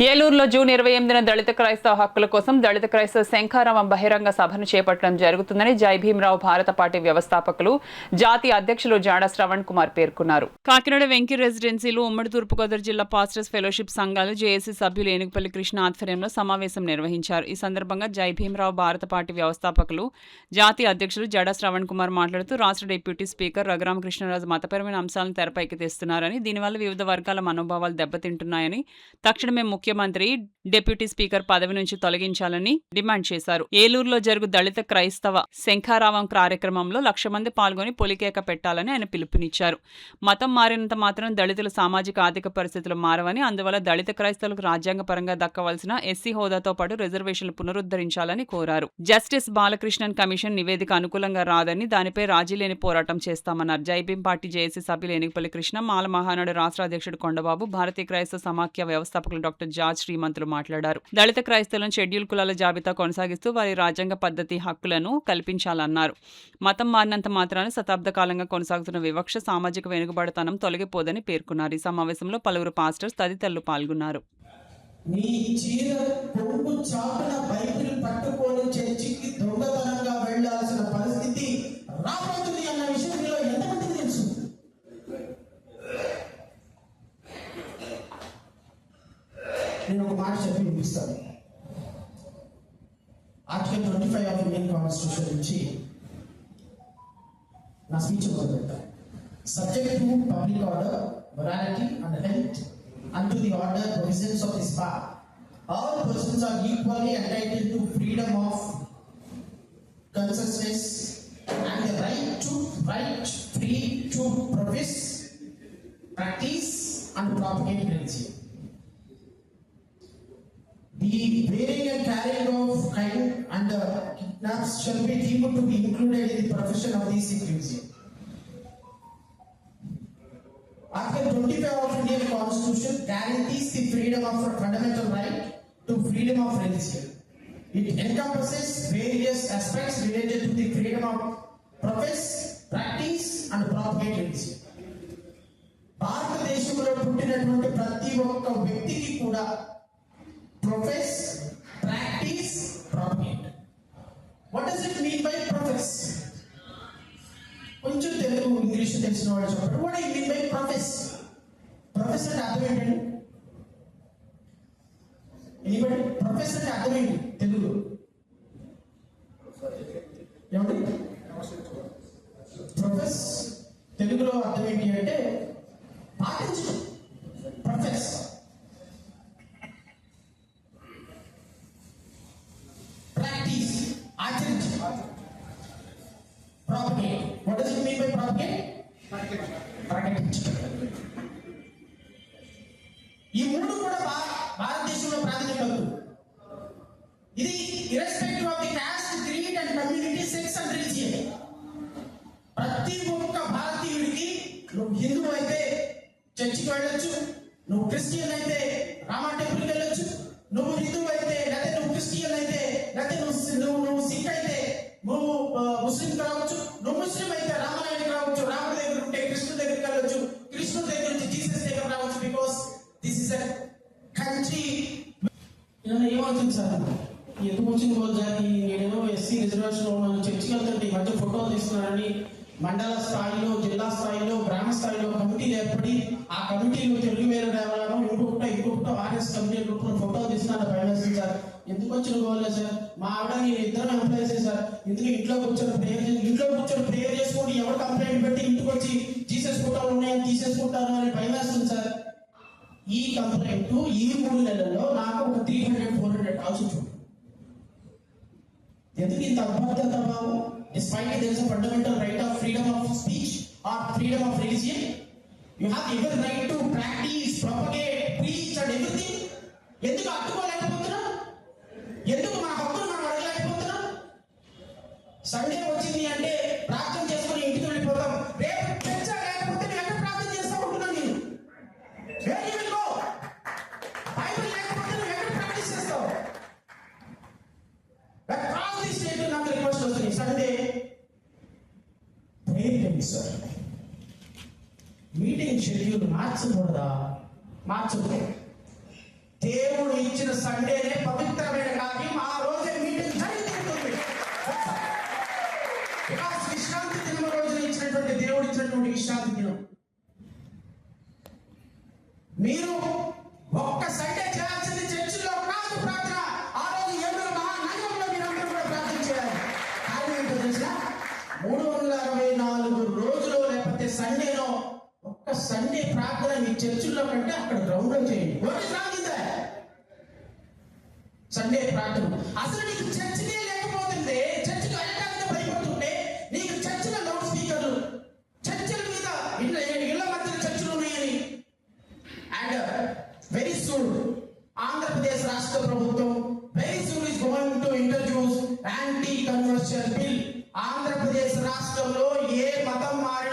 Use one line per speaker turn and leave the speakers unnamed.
ఏలూరులో జూన్ 28న దళిత క్రైస్తవ హక్కుల కోసం దళిత క్రైస్తవ శంఖారావం బహిరంగ సభను చేపట్టడం జరుగుతుందని జై భీమరావు భారత పార్టీ వ్యవస్థాపకులు జాతీయ అధ్యక్షులు జాడ శ్రవణ్ కుమార్ పేర్కొన్నారు. కాకినాడ వెంకీ రెసిడెన్సీలో ఉమ్మడి తూర్పుగోదావరి జిల్లా పాస్టర్స్ ఫెలోషిప్ సంఘాలు జేఏసీ సభ్యులు ఏనుగుపల్లి కృష్ణ ఆధ్వర్యంలో సమావేశం నిర్వహించారు. ఈ సందర్భంగా జై భీమరావు భారత పార్టీ వ్యవస్థాపకులు జాతీయ అధ్యక్షులు జాడ శ్రవణ్ కుమార్ మాట్లాడుతూ రాష్ట్ర డిప్యూటీ స్పీకర్ రఘురామకృష్ణరాజు మతపరమైన అంశాలను తెరపైకి తెస్తున్నారని, దీనివల్ల వివిధ వర్గాల మనోభావాలు దెబ్బతింటున్నాయని, తక్షణమే ముఖ్యమంత్రి డిప్యూటీ స్పీకర్ పదవి నుంచి తొలగించాలని డిమాండ్ చేశారు. ఏలూరులో జరుగు దళిత క్రైస్తవ శంఖారావం కార్యక్రమంలో 1,00,000 మంది పాల్గొని పొలికేక పెట్టాలని ఆయన పిలుపునిచ్చారు. మతం మారినంత మాత్రం దళితుల సామాజిక ఆర్థిక పరిస్థితులు మారవని, అందువల్ల దళిత క్రైస్తవులకు రాజ్యాంగపరంగా దక్కవలసిన ఎస్సీ హోదాతో పాటు రిజర్వేషన్లు పునరుద్ధరించాలని కోరారు. జస్టిస్ బాలకృష్ణన్ కమిషన్ నివేదిక అనుకూలంగా రాదని, దానిపై రాజీ లేని పోరాటం చేస్తామన్నారు. జైభీం పార్టీ జేఏసీ సభ్యులు ఏనుగుపల్లి కృష్ణ, మాల మహానాడు రాష్ట్ర అధ్యక్షుడు కొండబాబు, భారతీయ క్రైస్తవ సమాఖ్య వ్యవస్థాపకులు డాక్టర్ జార్జ్ శ్రీమంతులు మాట్లాడారు. దళిత క్రైస్తవులను షెడ్యూల్ కులాల జాబితా కొనసాగిస్తూ వారి రాజ్యాంగ పద్ధతి హక్కులను కల్పించాలన్నారు. మతం మారినంత మాత్రాన శతాబ్ద కాలంగా కొనసాగుతున్న వివక్ష, సామాజిక వెనుకబడతనం తొలగిపోదని పేర్కొన్నారు. ఈ సమావేశంలో పలువురు పాస్టర్స్ తదితరులు పాల్గొన్నారు.
నేను ఒక మాట చెప్పి వినిపిస్తాను. ఆర్టికల్ 25 ఆఫ్ ఇండియన్ కాన్స్టిట్యూషన్ నుంచి నా స్పీచ్ మొదలుపెట్టాను. Subject to public order, morality and health and to the order provisions of this part, all persons are equally entitled to freedom of consciousness and the right free to profess, practice and propagate religion. The bearing and carrying of kind and kidnaps shall be deemed to be included in the profession of these individuals. Article 25 of Indian Constitution guarantees the freedom of a fundamental right to freedom of religion. It encompasses various aspects related to the freedom of profess, practice and propagate religion. భారతదేశంలో పుట్టినటువంటి ప్రతి ఒక్క వ్యక్తికి కూడా profess, practice, propagate. What does it mean by profess? కొంచెం Telugu English తెలిసిన వాళ్ళు చెప్పండి. What do you mean by profess? Profess అంటే అర్థం ఏంటండి? ఎనీబడి? Profess అంటే అర్థం ఏంటి తెలుగులో? ఏమండి? Profess తెలుగులో అర్థం ఏంటి అంటే పాటించడం. Profess propagate. What does it mean by propagate? Propagate. ఈ మూడు కూడా భారతదేశంలో ప్రాధాన్యత హక్కు. ఇది irrespective of the caste, creed and community, sex and religion. ప్రతి ఒక్క భారతీయుడికి, నువ్వు హిందూ అయితే చర్చికి వెళ్ళొచ్చు, నువ్వు క్రిస్టియన్ అయితే రామా టెంపుల్కి వెళ్ళొచ్చు, నువ్వు హిందూ అయితే లేకపోతే నువ్వు క్రిస్టియన్ అయితే లేకపోతే నువ్వు సిక్ అయితే నువ్వు ముస్లిం కావచ్చు, నువ్వు ముస్లిం అయితే రామనాయుడు కావచ్చు, రాముడి దగ్గర ఉంటే కృష్ణుడి దగ్గరికి వెళ్ళొచ్చు, కృష్ణుడి దగ్గర నుంచి జీసస్ దగ్గర రావచ్చు. Because this is a country. ఏమవుతుంది సార్, ఎందుకు వచ్చింది రోజాకి నేనేమో ఎస్సీ రిజర్వేషన్ ఉన్నాను, చర్చికి వెళ్తుంటే ఈ మధ్య ఫోటోలు తీస్తున్నానని మండల స్థాయిలో, జిల్లా స్థాయిలో, గ్రామ స్థాయిలో కమిటీలు ఏర్పడి ఆ కమిటీలు తెలుగు వేరే రావడం, ఇంకొకట ఆర్ఎస్ కమిటీ ఫోటోలు తీస్తున్నాను. భయమేస్తుంది సార్. ఎందుకు వచ్చిన గోల్ సార్, మా ఆవిడ నేను ఇద్దరు ఎంప్లాయీసే సార్. ఎందుకు ఇంట్లో కూర్చొని ప్రేయర్ చేసుకుంటే ఎవరు కంప్లైంట్ పెట్టి ఇంటికి వచ్చి జీసస్ ఫోటోలు ఉన్నాయని తీసేసుకుంటారు అని భయమేస్తుంది సార్. ఈ కంప్లైంట్ ఈ 3 నెలల్లో నాకు ఒక 300-400 కాల్స్ వచ్చింది. ఎందుకు ఇంత అభద్రత భావం? Despite there is a fundamental right of freedom of speech or freedom of religion, you have every right to practice, propagate, preach and everything. ఎందుకు అడ్డుకోలేకపోతున్నాం? ఎందుకు మన హక్కులు మనం అడగలేకపోతున్నాం? సండే వచ్చింది అంటే ప్రార్థన చేసుకుని ఇంటికి వెళ్ళిపోతాం. రేపు చర్చ లేకపోతే నేను ఎక్కడ ప్రార్థన చేస్తా ఉంటున్నాను? నేను బైబిల్ లేకపోతే నువ్వు ఎక్కడ ప్రాక్టీస్ చేస్తావు? నాకు రిక్వెస్ట్ వస్తుంది, Sunday prayer sir, meeting schedule మార్చకూడదా? మార్చకూడదు. దేవుడు వచ్చిన సండేనే పవిత్రమైన కార్యం, ఆ రోజే మీటింగ్ జరుగుతుంది. బికాస్ విశ్రాంతి దినం రోజున ఇచ్చినటువంటి దేవుడు ఇచ్చినటువంటి విశ్రాంతి దినం. మీరు ఒక్క సండే చేయాల్సింది చర్చిలో కాదు ప్రార్థన. ఆ రోజు ఏడుగురు మహానగరంలో మీరందరూ కూడా ప్రార్థన చేయాలి. కారణం ఏంటో తెలుసా? 364 రోజులు లేకపోతే సండేలో ఒక్క సండే ప్రార్థన మీ చర్చిల్లో కంటే అక్కడ గ్రౌండ్ లో చేయండి. సండే ప్రార్థన అసలు నీకు చర్చికే లేకపోతుంటే, చర్చికి వెళ్ళడానికి భయపడుతుంటే, నీకు చర్చిల లౌడ్ స్పీకర్లు, చర్చిల మీద ఇళ్ల మధ్య చర్చలు ఉన్నాయని. అండ్ వెరీ సూన్ ఆంధ్రప్రదేశ్ రాష్ట్ర ప్రభుత్వం very soon is going to introduce anti conversion bill. Andhra Pradesh రాష్ట్రంలో ఏ మతం మారి